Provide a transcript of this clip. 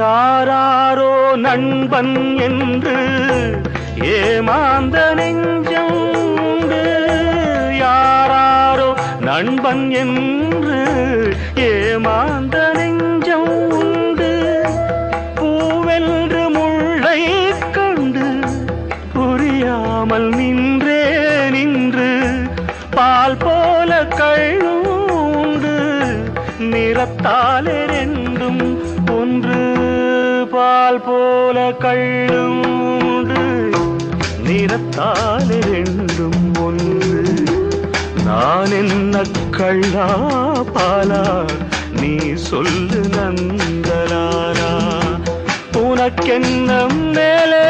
யாராரோ நண்பன் என்று ஏமாந்த நெஞ்சம் உண்டு. யாராரோ நண்பன் என்று ஏமாந்த நெஞ்சம் உண்டு. பூவென்று முள்ளை கண்டு புரியாமல் நின்று பால் போல கள்ளுண்டு. நிறத்தாலே ரெண்டும் ஒன்று, பால் போல கள்ளுண்டு. நிறத்தாலே ரெண்டும் ஒன்று. நான் என்ன கள்ளா பாலா, நீ சொல்லு நந்தலாலா. உனக்கென்ன மேலே